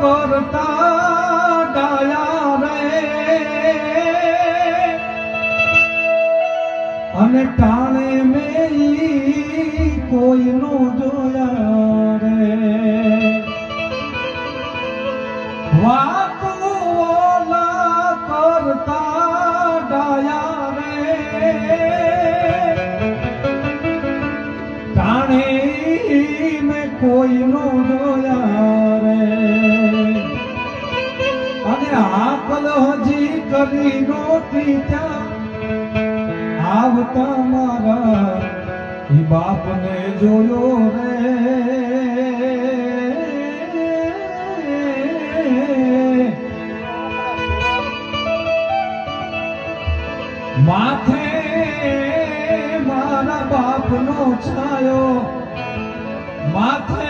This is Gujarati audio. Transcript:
કરતા ડાયા રે અને ટાણે મેં કોઈનું જોયા રે વાત ઓલા કરતા ડાયા રે ટાણે મેં કોઈનું જોયા રે અને આકલ હજી કરી નોતી ત્યાં આવતા મારા ઈ બાપને જોયો રે માથે મારા બાપનો છાયો માથે